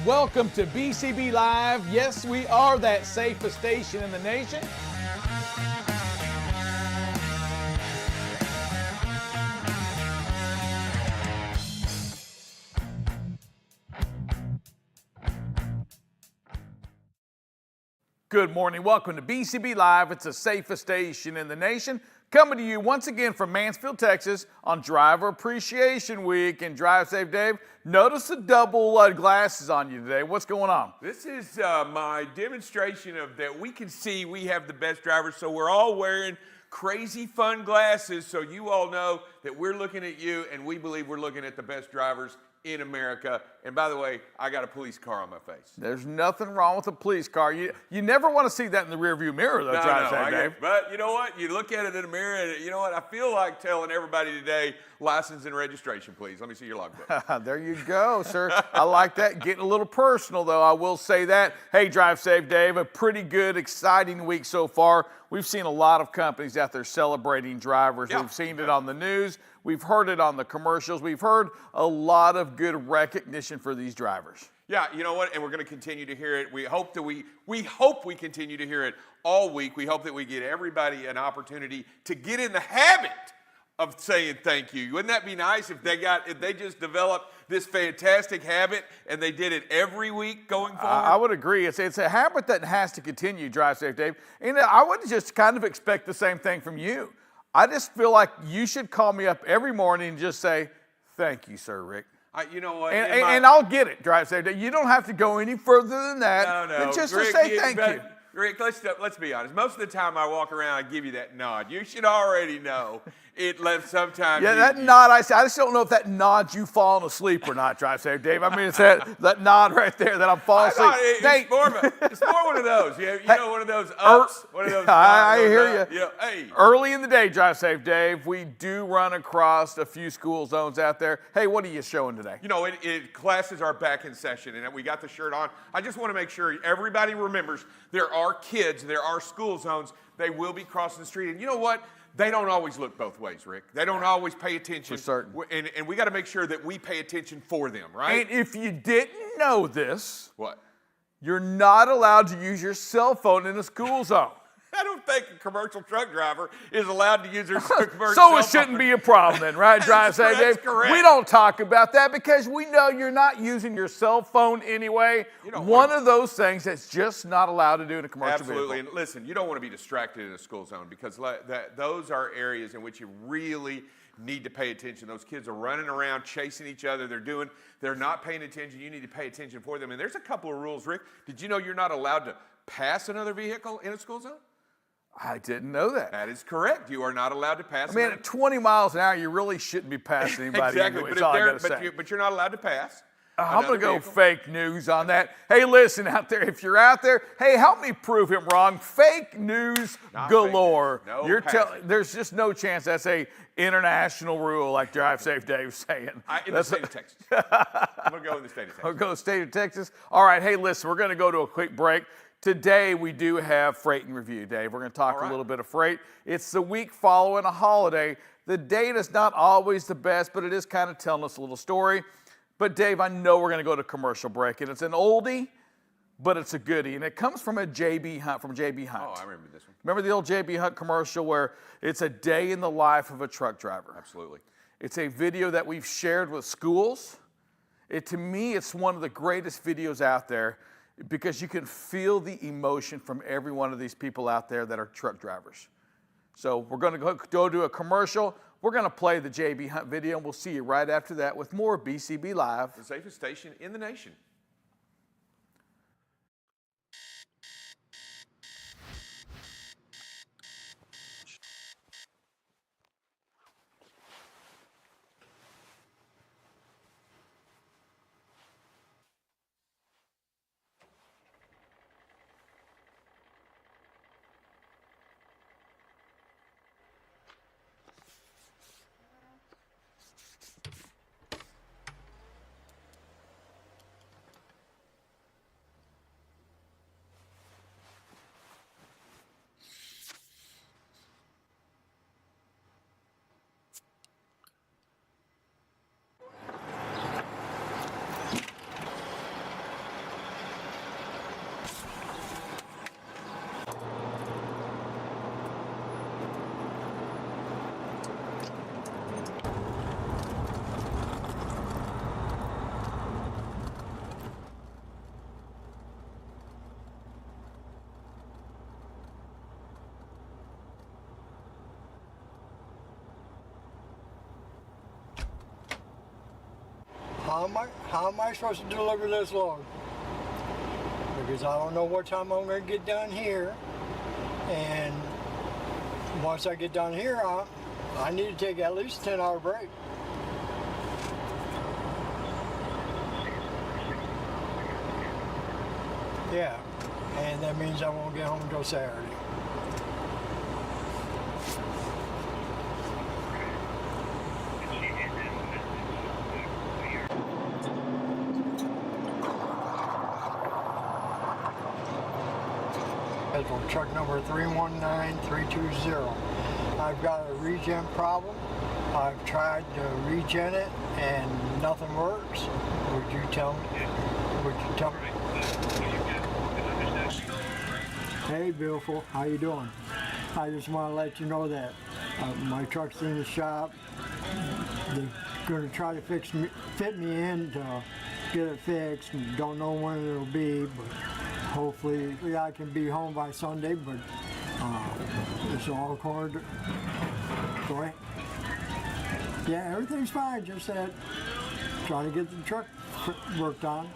Welcome to BCB Live. Yes, we are that safest station in the nation. Good morning. Welcome to BCB Live. It's the safest station in the nation. Coming to you once again from Mansfield, Texas on Driver Appreciation Week. And Drive Safe Dave, notice the double glasses on you today. What's going on? This is my demonstration of that we can see we have the best drivers, so we're all wearing crazy fun glasses so you all know that we're looking at you and we believe we're looking at the best drivers in America. And by the way, I got a police car on my face. There's nothing wrong with a police car. You never want to see that in the rearview mirror, though, Drive Safe Dave. But you know what? You look at it in a mirror, and you know what? I feel like telling everybody today, license and registration, please. Let me see your logbook. There you go, sir. I like that. Getting a little personal, though, I will say that. Hey, Drive Safe Dave, a pretty good, exciting week so far. We've seen a lot of companies out there celebrating drivers. Yeah. We've seen it on the news. We've heard it on the commercials. We've heard a lot of good recognition for these drivers. Yeah, you know what? And we're going to continue to hear it. We hope we continue to hear it all week. We hope that we get everybody an opportunity to get in the habit of saying thank you. Wouldn't that be nice if they just developed this fantastic habit and they did it every week going forward? I would agree. It's a habit that has to continue, Drive Safe Dave. And I would just kind of expect the same thing from you. I just feel like you should call me up every morning and just say, thank you, sir, Rick. You know what? And I'll get it, Drive Safe Dave. You don't have to go any further than that. No. Just Rick, to say thank you. Rick, let's be honest. Most of the time I walk around, I give you that nod. You should already know it left sometimes. Yeah, that nod, I just don't know if that nod's you falling asleep or not, Drive Safe Dave. I mean, it's that nod right there that I'm falling asleep. It's more one of those. You know, one of those ups, one of those. I hear you. Yeah, hey. Early in the day, Drive Safe Dave, we do run across a few school zones out there. Hey, what are you showing today? You know, classes are back in session, and we got the shirt on. I just want to make sure everybody remembers there are kids, there are school zones. They will be crossing the street. And you know what? They don't always look both ways, Rick. They don't always pay attention. For certain. And we got to make sure that we pay attention for them, right? And if you didn't know this, what? You're not allowed to use your cell phone in a school zone. I don't think a commercial truck driver is allowed to use their commercial So it shouldn't be a problem then, right, Drive Safe Dave? Correct. We don't talk about that because we know you're not using your cell phone anyway. One of those things that's just not allowed to do in a commercial Absolutely. vehicle. And listen, you don't want to be distracted in a school zone because those are areas in which you really need to pay attention. Those kids are running around chasing each other. They're not paying attention. You need to pay attention for them. And there's a couple of rules, Rick. Did you know you're not allowed to pass another vehicle in a school zone? I didn't know that. That is correct. You are not allowed to pass. I mean, at 20 miles an hour, you really shouldn't be passing anybody. Exactly. Anyway, But you're not allowed to pass. I'm going to go fake news on that. Hey, listen out there. If you're out there, hey, help me prove him wrong. Fake news galore. There's just no chance that's a international rule like Drive Safe Dave's saying. In the state of Texas. I'm going to go in the state of Texas. I'll go state of Texas. All right. Hey, listen, we're going to go to a quick break. Today, we do have Freight and Review, Dave. We're going to talk a little bit of freight. It's the week following a holiday. The data's not always the best, but it is kind of telling us a little story. But, Dave, I know we're going to go to commercial break, and it's an oldie, but it's a goodie. And it comes from a JB Hunt, from JB Hunt. Oh, I remember this one. Remember the old JB Hunt commercial where it's a day in the life of a truck driver? Absolutely. It's a video that we've shared with schools. To me, it's one of the greatest videos out there, because you can feel the emotion from every one of these people out there that are truck drivers. So we're going to go to a commercial. We're going to play the JB Hunt video, and we'll see you right after that with more BCB Live. The safest station in the nation. how am I supposed to deliver this load? Because I don't know what time I'm going to get done here. And once I get done here, I need to take at least a 10-hour break. Yeah, and that means I won't get home until Saturday. That's on truck number 319320. I've got a regen problem. I've tried to regen it and nothing works. Would you tell me? Would you tell me? Hey, Beautiful, how you doing? I just want to let you know that my truck's in the shop. They're going to try to fit me in to get it fixed. Don't know when it'll be, but hopefully I can be home by Sunday. But it's all according to. Go ahead. Yeah, everything's fine. Just that trying to get the truck worked on.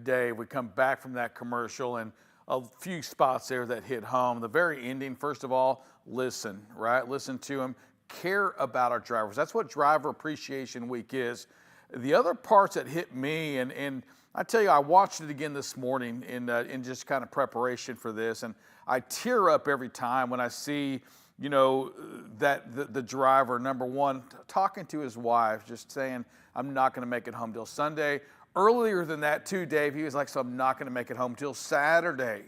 Day we come back from that commercial, and a few spots there that hit home. The very ending, first of all, listen, right? Listen to them. Care about our drivers. That's what Driver Appreciation Week is. The other parts that hit me, and I tell you, I watched it again this morning in just kind of preparation for this, and I tear up every time when I see, you know, that the driver, number one, talking to his wife, just saying, I'm not going to make it home till Sunday, Earlier than that too, Dave, he was like, so I'm not going to make it home till Saturday.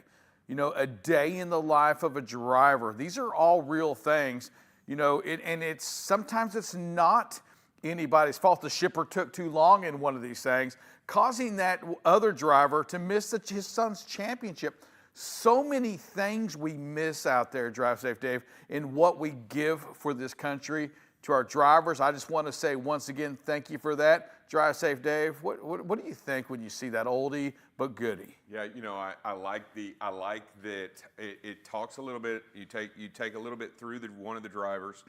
You know, a day in the life of a driver. These are all real things, you know, and it's sometimes it's not anybody's fault. The shipper took too long in one of these things, causing that other driver to miss his son's championship. So many things we miss out there, Drive Safe Dave, in what we give for this country to our drivers. I just want to say once again, thank you for that. Drive Safe Dave, what do you think when you see that oldie but goodie? Yeah, you know, I like that it talks a little bit. You take a little bit through one of the drivers,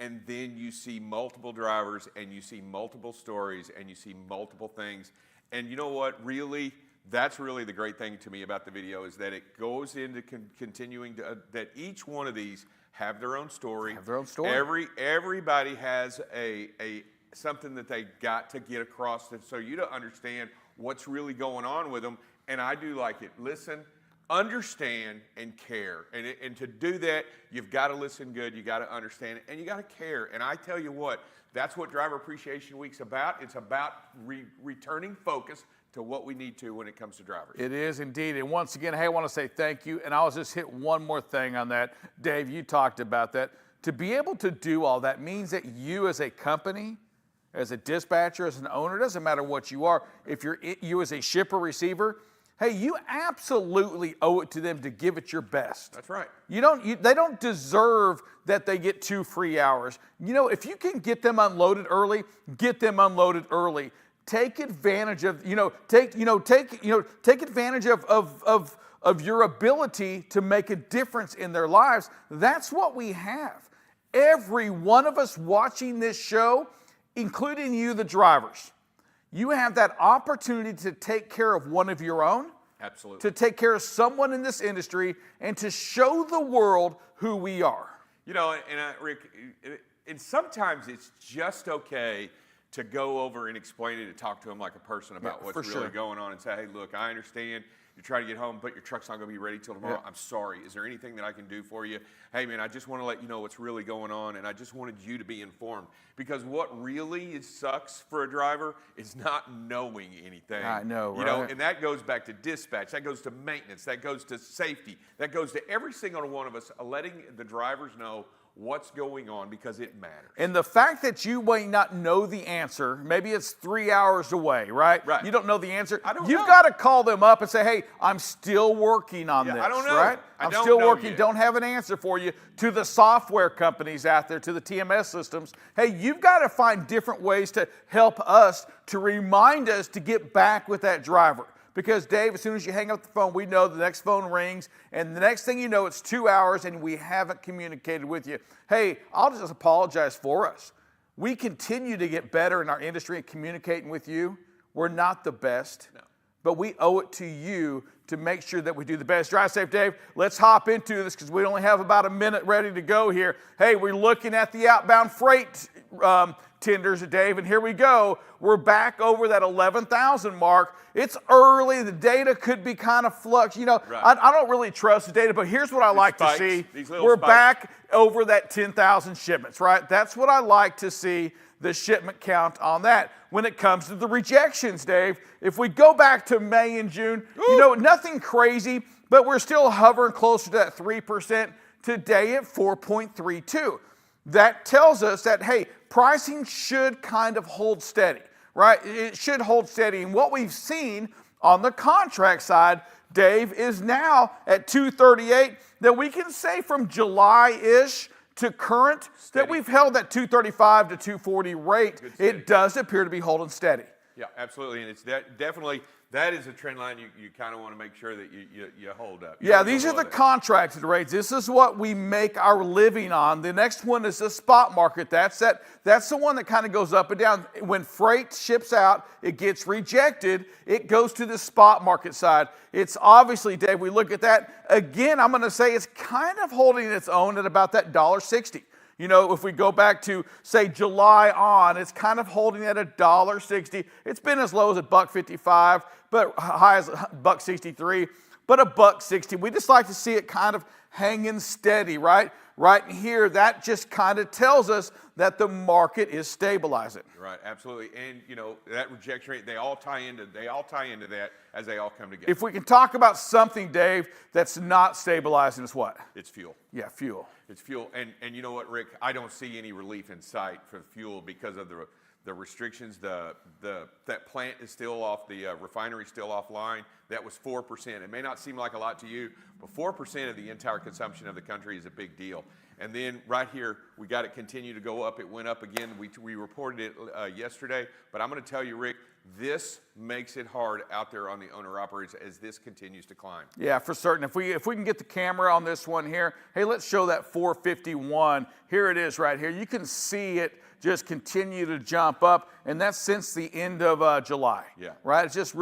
and then you see multiple drivers, and you see multiple stories, and you see multiple things. And you know what? Really, that's really the great thing to me about the video is that it goes into continuing to that each one of these have their own story. Have their own story. Everybody has a something that they got to get across, so you to understand what's really going on with them. And I do like it. Listen, understand, and care. And to do that, you've got to listen good. You got to understand it, and you got to care. And I tell you what, that's what Driver Appreciation Week's about. It's about returning focus to what we need to when it comes to drivers. It is indeed. And once again, hey, I want to say thank you. And I'll just hit one more thing on that. Dave, you talked about that. To be able to do all that means that you as a company, as a dispatcher, as an owner, it doesn't matter what you are. If you as a shipper, receiver, hey, you absolutely owe it to them to give it your best. That's right. They don't deserve that they get 2 free hours. You know, if you can get them unloaded early, get them unloaded early. Take advantage of, take advantage of your ability to make a difference in their lives. That's what we have. Every one of us watching this show, including you, the drivers, you have that opportunity to take care of one of your own. Absolutely. To take care of someone in this industry and to show the world who we are. You know, Rick, and sometimes it's just okay to go over and explain it and talk to them like a person about what's really going on and say, hey, look, I understand you're trying to get home, but your truck's not going to be ready till tomorrow. I'm sorry. Is there anything that I can do for you? Hey, man, I just want to let you know what's really going on, and I just wanted you to be informed. Because what really sucks for a driver is not knowing anything. I know, right? You know, and that goes back to dispatch. That goes to maintenance. That goes to safety. That goes to every single one of us letting the drivers know what's going on because it matters. And the fact that you may not know the answer, maybe it's 3 hours away, right? Right. You don't know the answer. I don't You've know. got to call them up and say, hey, I'm still working on this, I don't know. right? I don't I'm still know working, yet. don't have an answer for you. To the software companies out there, to the TMS systems, hey, you've got to find different ways to help us, to remind us to get back with that driver. Because, Dave, as soon as you hang up the phone, we know the next phone rings, and the next thing you know, it's 2 hours, and we haven't communicated with you. Hey, I'll just apologize for us. We continue to get better in our industry and communicating with you. We're not the best, but we owe it to you to make sure that we do the best. Drive Safe, Dave. Let's hop into this because we only have about a minute ready to go here. Hey, we're looking at the outbound freight tenders, Dave, and here we go. We're back over that 11,000 mark. It's early. The data could be kind of flux. You know, right. I don't really trust the data, but here's what I like spikes, to see. these little We're spikes. back over that 10,000 shipments, right? That's what I like to see, the shipment count on that. When it comes to the rejections, Dave, if we go back to May and June, you know, nothing crazy, but we're still hovering closer to that 3%. Today at 4.32. That tells us that, hey, pricing should kind of hold steady, right? It should hold steady. And what we've seen on the contract side, Dave, is now at 238, that we can say from July-ish to current that we've held that 235 to 240 rate. It does appear to be holding steady. Yeah, absolutely, and it's definitely, that is a trend line you kind of want to make sure that you hold up. Yeah, these are the contracted rates. This is what we make our living on. The next one is the spot market. That's the one that kind of goes up and down. When freight ships out, it gets rejected. It goes to the spot market side. It's obviously, Dave, we look at that. Again, I'm going to say it's kind of holding its own at about that $1.60. You know, if we go back to, say, July on, it's kind of holding at $1.60. It's been as low as $1.55, but high as $1.63, but $1.60. We just like to see it kind of hanging steady, right? right here, that just kind of tells us that the market is stabilizing. Right, absolutely. And you know, that rejection rate, they all tie into that as they all come together. If we can talk about something, Dave, that's not stabilizing, it's what? It's fuel. Yeah, fuel. It's fuel. And you know what, Rick? I don't see any relief in sight for fuel because of the restrictions. That plant is still off, the refinery still offline. That was 4%. It may not seem like a lot to you, but 4% of the entire consumption of the country is a big deal. And then right here, we got it continue to go up. It went up again. We reported it yesterday. But I'm going to tell you, Rick, this makes it hard out there on the owner-operators as this continues to climb. Yeah, for certain. If we can get the camera on this one here, hey, let's show that 451. Here it is right here. You can see it just continue to jump up, and that's since the end of July. Yeah. Right? It just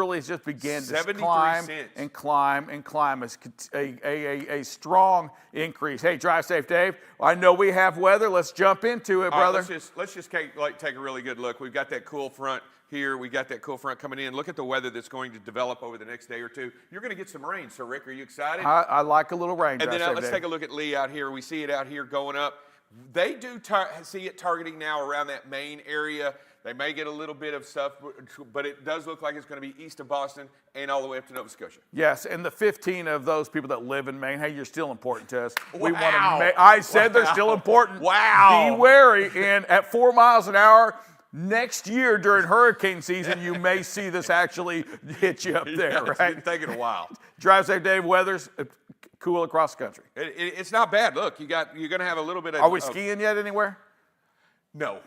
began to climb and climb and climb. It's a strong increase. Hey, drive safe, Dave. I know we have weather. Let's jump into it, brother. Let's just take a really good look. We've got that cool front here. We got that cool front coming in. Look at the weather that's going to develop over the next day or two. You're going to get some rain. So, Rick, are you excited? I like a little rain. And then let's take a look at Lee out here. We see it out here going up. They do see it targeting now around that main area. They may get a little bit of stuff, but it does look like it's going to be east of Boston and all the way up to Nova Scotia. Yes, and the 15 of those people that live in Maine, hey, you're still important to us. Wow. I said they're still important. Wow. Be wary, and at 4 miles an hour, next year during hurricane season, you may see this actually hit you up there, It's right? been taking a while. Drive safe, Dave. Weather's cool across the country. It's not bad. Look, you're going to have a little bit of. Are we skiing yet anywhere? No,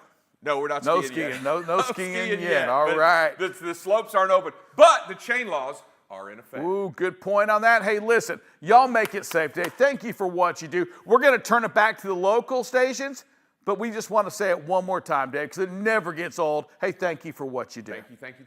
we're not No skiing yet. skiing. No skiing yet. All But right. The slopes aren't open, but the chain laws are in effect. Ooh, good point on that. Hey, listen, y'all make it safe, Dave. Thank you for what you do. We're going to turn it back to the local stations, but we just want to say it one more time, Dave, because it never gets old. Hey, thank you for what you do. Thank you.